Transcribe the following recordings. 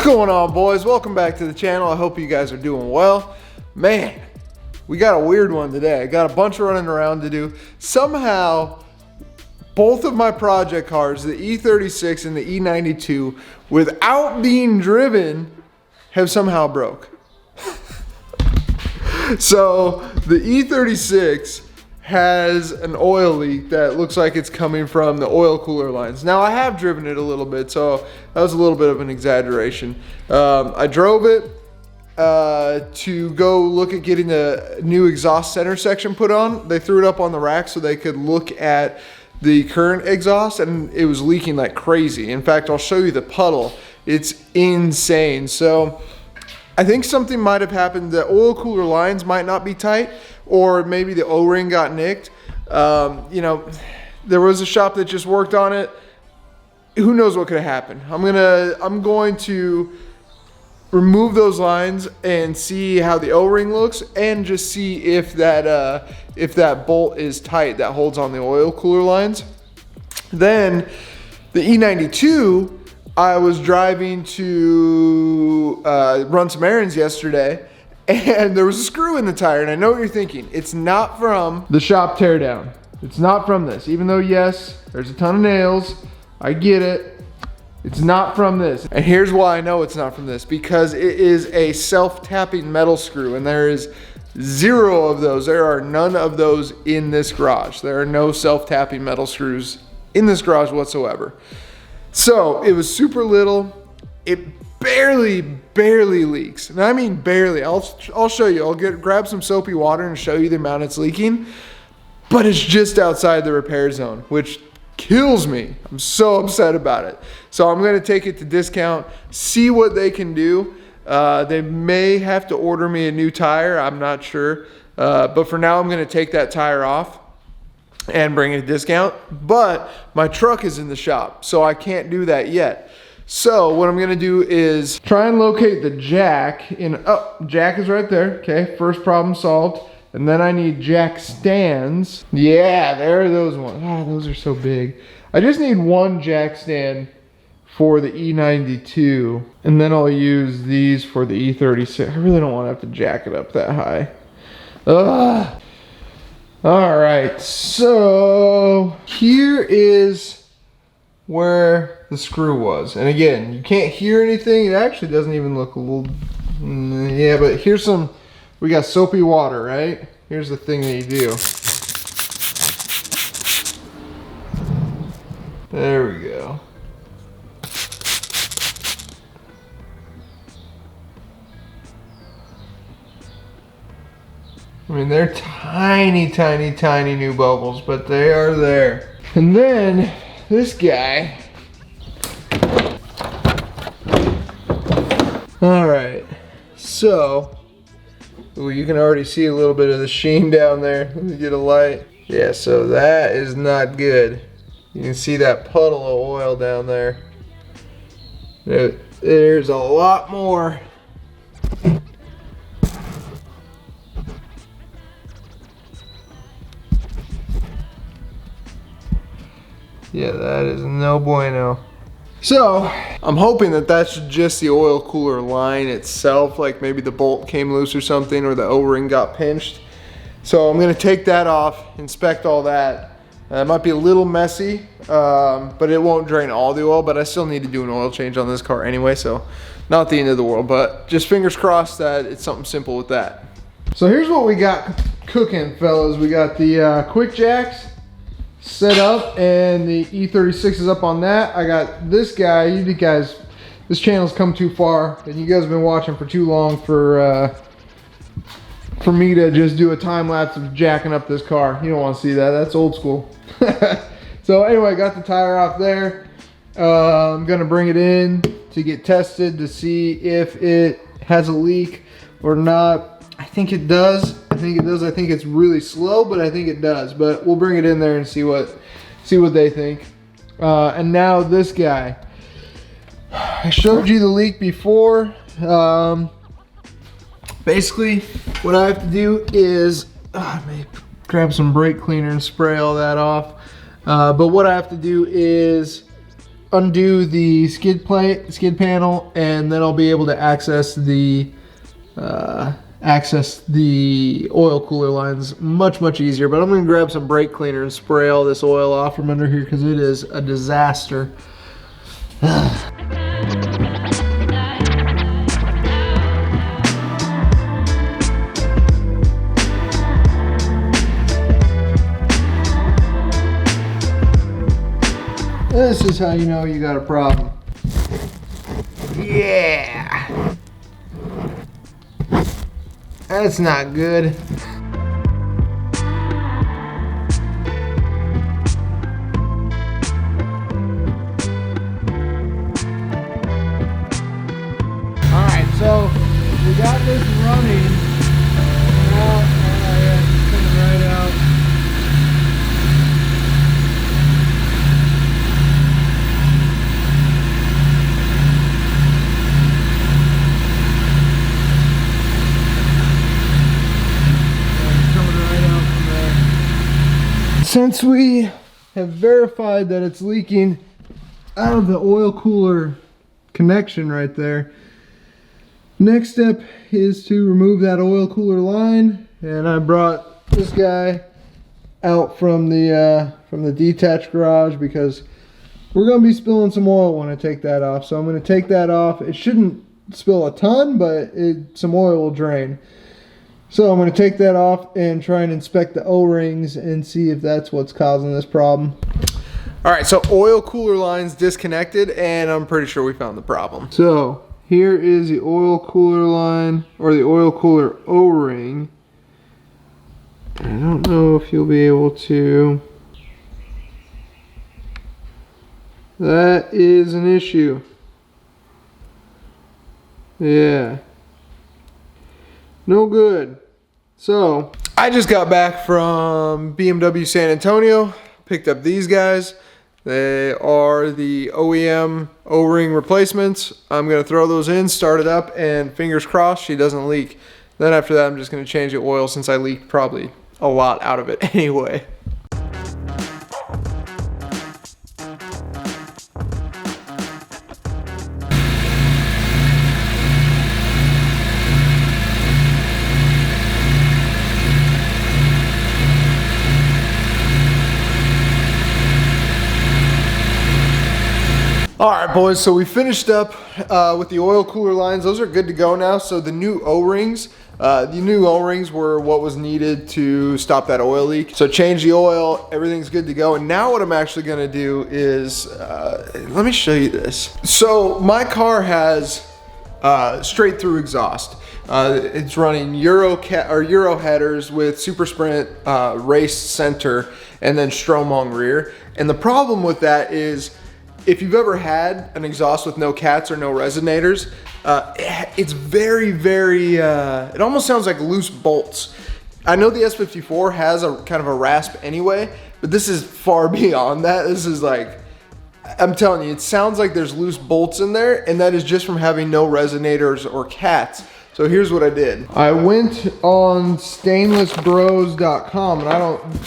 going on, boys? Welcome back to the channel. I hope you guys are doing well. Man, we got a weird one today. I got a bunch of running around to do. Somehow, both of my project cars, the E36 and the E92, without being driven, have somehow broke. So the E36 has an oil leak that looks like it's coming from the oil cooler lines. Now, I have driven it a little bit, so that was a little bit of an exaggeration. I drove it to go look at getting a new exhaust center section put on. They threw it up on the rack so they could look at the current exhaust, and it was leaking like crazy. In fact, I'll show you the puddle. It's insane. So I think something might have happened. The oil cooler lines might not be tight, or maybe the O-ring got nicked. You know, there was a shop that just worked on it. Who knows what could have happened? I'm going to remove those lines and see how the O-ring looks, and just see if that bolt is tight that holds on the oil cooler lines. Then the E92, I was driving to run some errands yesterday, and there was a screw in the tire, and I know what you're thinking. It's not from the shop teardown. It's not from this. Even though, yes, there's a ton of nails. I get it. It's not from this. And here's why I know it's not from this. Because it is a self-tapping metal screw, and there is zero of those. There are none of those in this garage. There are no self-tapping metal screws in this garage whatsoever. So it was super little. It barely leaks, and I mean barely. I'll show you. I'll grab some soapy water and show you the amount it's leaking, but it's just outside the repair zone, which kills me. I'm so upset about it. So I'm gonna take it to discount, see what they can do. They may have to order me a new tire. I'm not sure, but for now I'm gonna take that tire off and bring it to discount. But my truck is in the shop, so I can't do that yet. So what I'm gonna do is try and locate the jack in, oh, jack is right there. Okay, first problem solved. And then I need jack stands. Yeah, there are those ones. Ah, those are so big. I just need one jack stand for the E92, and then I'll use these for the E36. I really don't want to have to jack it up that high. Ugh. All right, so here is where the screw was. And again, you can't hear anything. It actually doesn't even look a little, yeah, but here's some, we got soapy water, right? Here's the thing that you do. There we go. I mean, they're tiny, tiny, tiny new bubbles, but they are there. And then this guy. All right, so, ooh, you can already see a little bit of the sheen down there. Let me get a light. Yeah, so that is not good. You can see that puddle of oil down there. There's a lot more. Yeah, that is no bueno. So, I'm hoping that that's just the oil cooler line itself, like maybe the bolt came loose or something, or the O-ring got pinched. So I'm gonna take that off, inspect all that. It might be a little messy, but it won't drain all the oil, but I still need to do an oil change on this car anyway, so not the end of the world, but just fingers crossed that it's something simple with that. So here's what we got cooking, fellas. We got the quick jacks set up, and the E36 is up on that. I got this guy. You guys, this channel's come too far, and you guys have been watching for too long for me to just do a time lapse of jacking up this car. You don't want to see that. That's old school. So anyway, I got the tire off there. I'm gonna bring it in to get tested to see if it has a leak or not. I think it does. I think it does. I think it's really slow, but I think it does. But we'll bring it in there and see what they think. And now this guy. I showed you the leak before. Basically, what I have to do is grab some brake cleaner and spray all that off. But what I have to do is undo the skid panel, and then I'll be able to access the oil cooler lines much easier. But I'm gonna grab some brake cleaner and spray all this oil off from under here because it is a disaster. This is how you know you got a problem. Yeah. That's not good. Alright, so we got this running. Now, yeah, it's coming right out. Since we have verified that it's leaking out of the oil cooler connection right there, next step is to remove that oil cooler line. And I brought this guy out from the detached garage because we're going to be spilling some oil when I take that off. So I'm going to take that off. It shouldn't spill a ton, but some oil will drain. So I'm going to take that off and try and inspect the O-rings and see if that's what's causing this problem. All right, so oil cooler line's disconnected, and I'm pretty sure we found the problem. So here is the oil cooler line, or the oil cooler O-ring. I don't know if you'll be able to. That is an issue. Yeah. No good. So I just got back from BMW San Antonio, picked up these guys. They are the OEM O-ring replacements. I'm gonna throw those in, start it up, and fingers crossed she doesn't leak. Then after that, I'm just gonna change the oil since I leaked probably a lot out of it anyway. All right, boys, so we finished up with the oil cooler lines. Those are good to go now. So the new O-rings were what was needed to stop that oil leak. So change the oil, everything's good to go. And now what I'm actually gonna do is, let me show you this. So my car has straight through exhaust. It's running Euro headers with Super Sprint race center and then Stromong rear. And the problem with that is, if you've ever had an exhaust with no cats or no resonators, it's very, it almost sounds like loose bolts. I know the S54 has a kind of a rasp anyway, but this is far beyond that. This is like, I'm telling you, it sounds like there's loose bolts in there, and that is just from having no resonators or cats. So here's what I did. I went on stainlessbros.com, and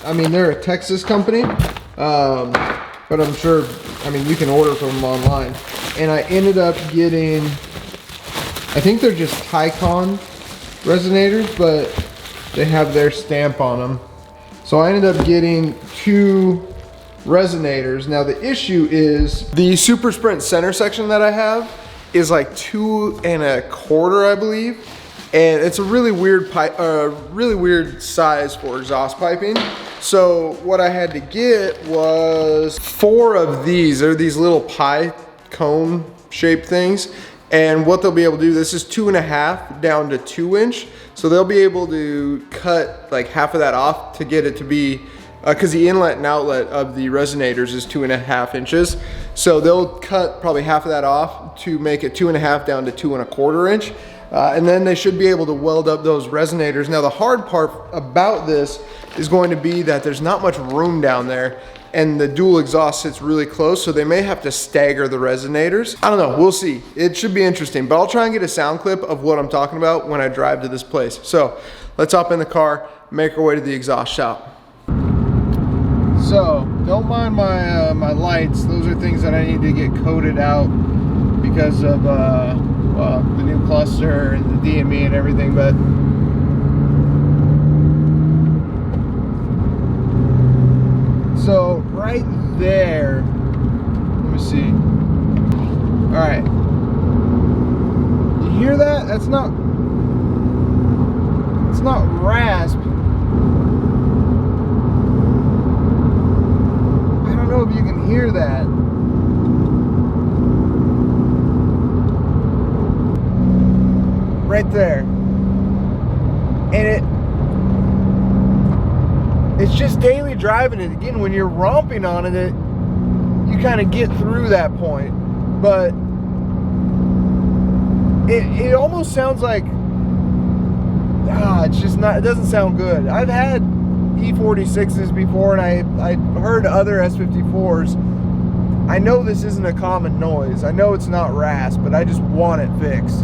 I mean, they're a Texas company, but I'm sure, I mean, you can order from them online. And I ended up getting, I think they're just Tycon resonators, but they have their stamp on them. So I ended up getting 2 resonators. Now the issue is the Super Sprint center section that I have is like 2 1/4, I believe. And it's a really weird really weird size for exhaust piping. So what I had to get was 4 of these. They're these little pie cone shaped things. And what they'll be able to do, this is 2 1/2 down to 2 inch. So they'll be able to cut like half of that off to get it to be, because the inlet and outlet of the resonators is 2 1/2 inches. So they'll cut probably half of that off to make it 2 1/2 down to 2 1/4 inch. And then they should be able to weld up those resonators. Now the hard part about this is going to be that there's not much room down there, and the dual exhaust sits really close, so they may have to stagger the resonators. I don't know, we'll see. It should be interesting, but I'll try and get a sound clip of what I'm talking about when I drive to this place. So let's hop in the car, make our way to the exhaust shop. So don't mind my my lights. Those are things that I need to get coated out because of well, the new cluster and the DME and everything. But so right there, let me see. All right, you hear that? That's not. It's not rasp. I don't know if you can hear that. Right there. And it's just daily driving it. Again, when you're romping on it, you kind of get through that point. But it almost sounds like it's just not, it doesn't sound good. I've had E46s before, and I heard other S54s. I know this isn't a common noise. I know it's not rasp, but I just want it fixed.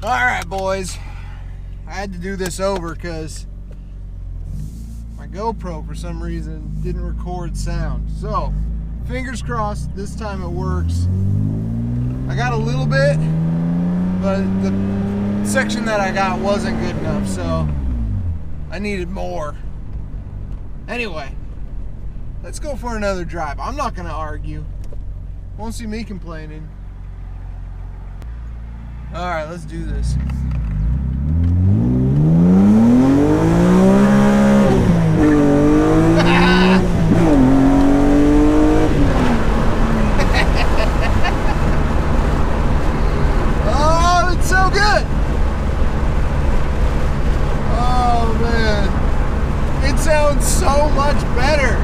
Alright boys, I had to do this over because my GoPro for some reason didn't record sound. So, fingers crossed this time it works. I got a little bit, but the section that I got wasn't good enough, so I needed more. Anyway, let's go for another drive. I'm not going to argue. Won't see me complaining. Alright, let's do this. Oh, it's so good! Oh man, it sounds so much better.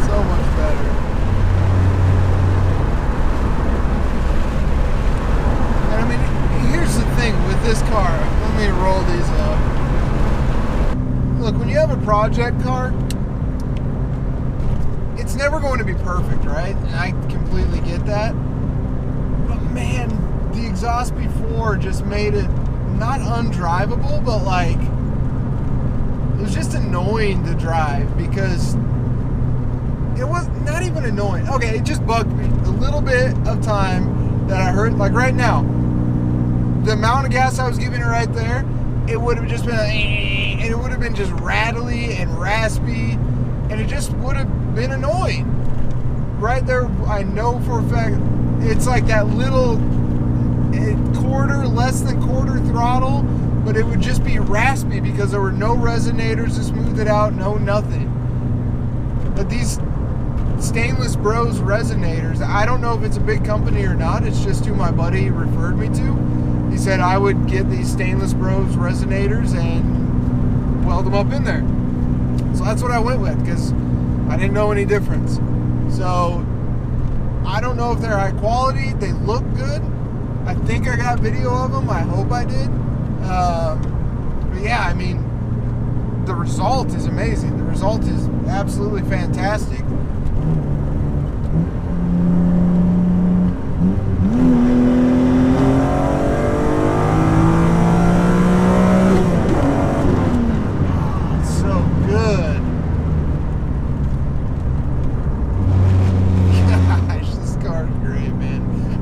So much better. Here's the thing with this car. Let me roll these up. Look, when you have a project car, it's never going to be perfect, right? And I completely get that. But man, the exhaust before just made it not undrivable, but like it was just annoying to drive because it was not even annoying. Okay, it just bugged me. A little bit of time that I heard, like right now. The amount of gas I was giving it right there, it would have just been and it would have been just rattly and raspy, and it just would have been annoying. Right there, I know for a fact, it's like that little quarter, less than quarter throttle, but it would just be raspy because there were no resonators to smooth it out, no nothing. But these Stainless Bros resonators, I don't know if it's a big company or not, it's just who my buddy referred me to. He said I would get these Stainless Bros resonators and weld them up in there. So that's what I went with because I didn't know any difference. So I don't know if they're high quality. They look good. I think I got video of them. I hope I did. But yeah, I mean, the result is amazing. The result is absolutely fantastic.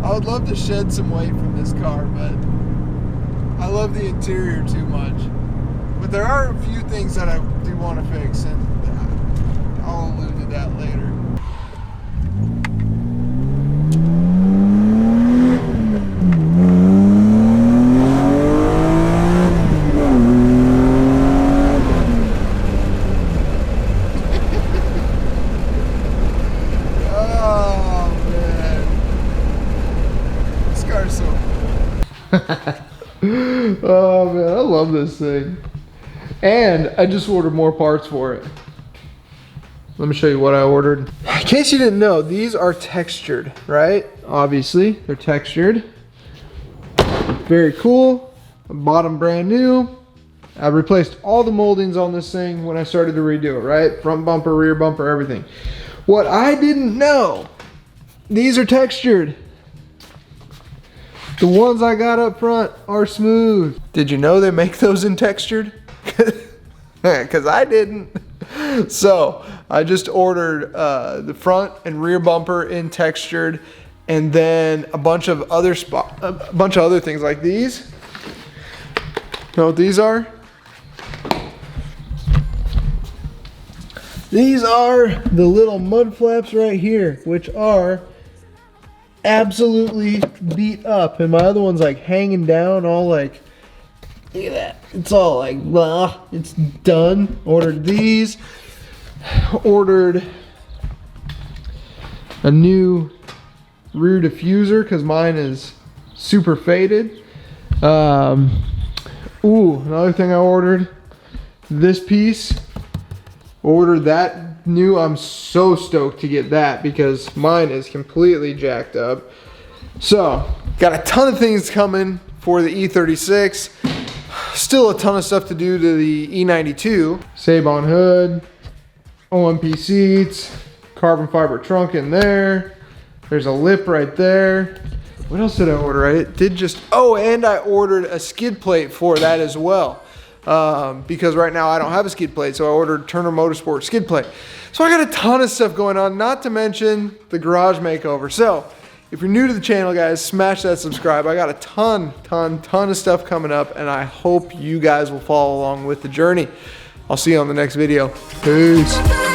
I would love to shed some weight from this car, but I love the interior too much. But there are a few things that I do want to fix, and I'll allude to that later. love this thing. And I just ordered more parts for it. Let me show you what I ordered. In case you didn't know, these are textured, right? Obviously, they're textured. Very cool. I bought them brand new. I replaced all the moldings on this thing when I started to redo it, right? Front bumper, rear bumper, everything. What I didn't know, these are textured. The ones I got up front are smooth. Did you know they make those in textured? Because I didn't. So I just ordered the front and rear bumper in textured, and then a bunch of other things like these. You know what these are? These are the little mud flaps right here, which are absolutely beat up, and my other one's like hanging down, all like, look at that. It's all like, blah, it's done. Ordered these. Ordered a new rear diffuser because mine is super faded. Ooh, another thing I ordered, this piece. Ordered that new. I'm so stoked to get that because mine is completely jacked up. So, got a ton of things coming for the E36. Still a ton of stuff to do to the E92. Save-on hood, OMP seats, carbon fiber trunk in there. There's a lip right there. What else did I order? I did just, oh, and I ordered a skid plate for that as well. Because right now I don't have a skid plate, so I ordered Turner Motorsport skid plate. So I got a ton of stuff going on, not to mention the garage makeover. So if you're new to the channel, guys, smash that subscribe. I got a ton of stuff coming up, and I hope you guys will follow along with the journey. I'll see you on the next video. Peace.